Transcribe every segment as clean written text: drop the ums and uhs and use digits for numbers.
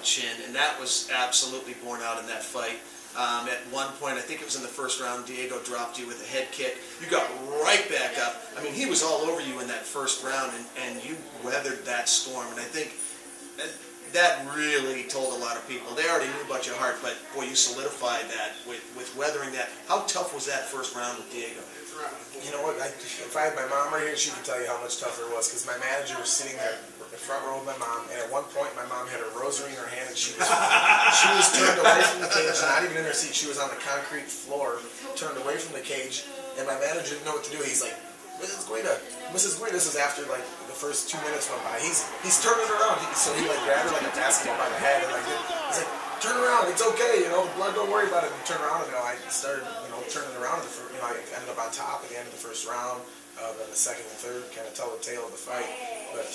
solid chin, and that was absolutely borne out in that fight. At one point, I think it was in the first round, Diego dropped you with a head kick. You got right back up. I mean, he was all over you in that first round, and you weathered that storm. And I think that really told a lot of people. They already knew about your heart, but boy, you solidified that with weathering that. How tough was that first round with Diego? You know what, if I had my mom right here, she could tell you how much tougher it was, because my manager was sitting there in the front row with my mom, and at one point my mom had a rosary in her hand, and she was turned away from the cage, not even in her seat. She was on the concrete floor, turned away from the cage, and my manager didn't know what to do. He's like, Mrs. Guida, this is after like the first 2 minutes went by. He's turning around, so he like grabbed her like a basketball by the head, and like he's like, turn around, it's okay, you know, the blood, don't worry about it. And turn around, and I started, turning around. I ended up on top at the end of the first round. Then the second and third kind of tell the tale of the fight. But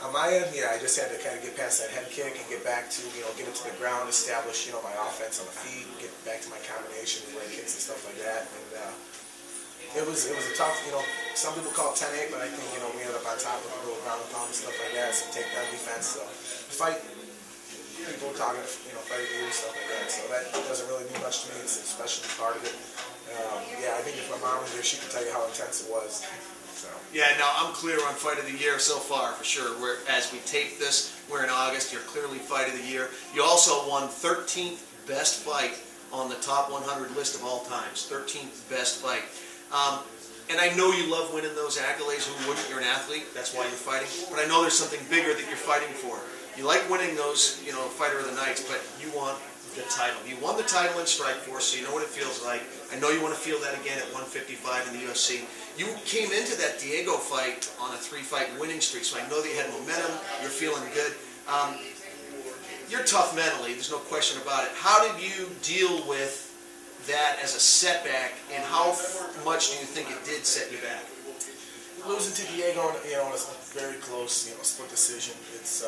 on my end, I just had to kind of get past that head kick and get back to, get it to the ground, establish, my offense on the feet, get back to my combination, leg kicks and stuff like that. And it was a tough, some people call it 10-8, but I think, we ended up on top with a little ground and pound and stuff like that, some takedown defense. So the fight, people were talking, fight of the year and stuff like that. So that doesn't really mean much to me. It's a special part of it. I think if my mom was here, she could tell you how intense it was. So. Yeah, no, I'm clear on fight of the year so far, for sure. As we tape this, we're in August. You're clearly fight of the year. You also won 13th best fight on the top 100 list of all times. 13th best fight. And I know you love winning those accolades. Who wouldn't? You're an athlete. That's why you're fighting. But I know there's something bigger that you're fighting for. You like winning those, Fighter of the Nights, but you want the title. You won the title in Strikeforce, so you know what it feels like. I know you want to feel that again at 155 in the UFC. You came into that Diego fight on a 3-fight winning streak, so I know that you had momentum. You're feeling good. You're tough mentally. There's no question about it. How did you deal with that as a setback, and how much do you think it did set you back? Losing to Diego, was a very close, split decision. It's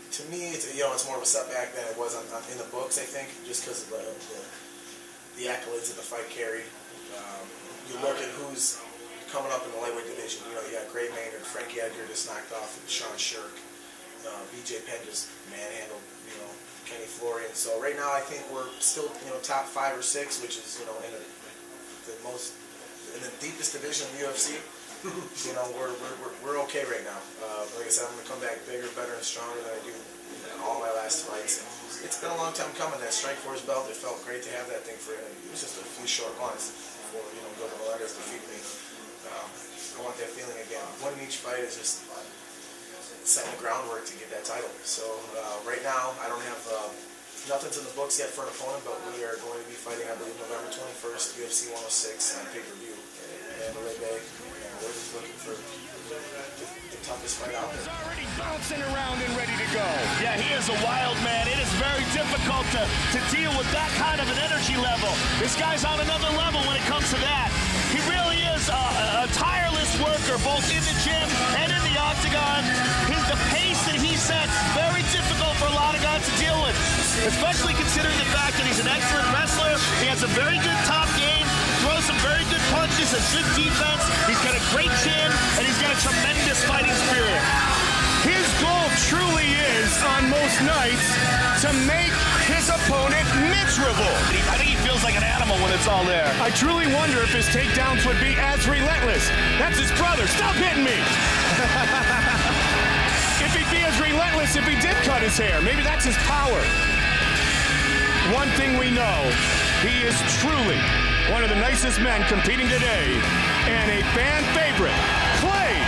to me, it's more of a setback than it was in the books. I think just because of the accolades that the fight carried. You look at who's coming up in the lightweight division. You got Gray Maynard, Frankie Edgar just knocked off Sean Shirk, BJ Penn just manhandled, Kenny Florian. So right now, I think we're still, top 5 or 6, which is, in the deepest division of the UFC. We're okay right now. Like I said, I'm going to come back bigger, better, and stronger than I do in all my last fights. And it's been a long time coming. That Strikeforce belt, it felt great to have that thing for it. It was just a few short months before, Gilbert Melendez defeated me. I want that feeling again. Winning each fight is just setting the groundwork to get that title. So right now, I don't have nothing's in the books yet for an opponent, but we are going to be fighting, I believe, November 21st, UFC 106 on pay-per-view. And we're just looking for the toughest fight out there. He's already bouncing around and ready to go. Yeah, he is a wild man. It is very difficult to deal with that kind of an energy level. This guy's on another level when it comes to that. He really is a tireless worker, both in the gym and in the octagon. The pace that he sets, very difficult for a lot of guys to deal with, especially considering the fact that he's an excellent wrestler. He has a very good top game, throws some very good punches, a good defense. He's got a great chin, and he's got a tremendous fighting spirit. His goal truly is, on most nights, to make his opponent miserable. I think he feels like an animal when it's all there. I truly wonder if his takedowns would be as relentless. That's his brother. Stop hitting me! If he'd be as relentless if he did cut his hair. Maybe that's his power. One thing we know, he is truly one of the nicest men competing today, and a fan favorite. Clay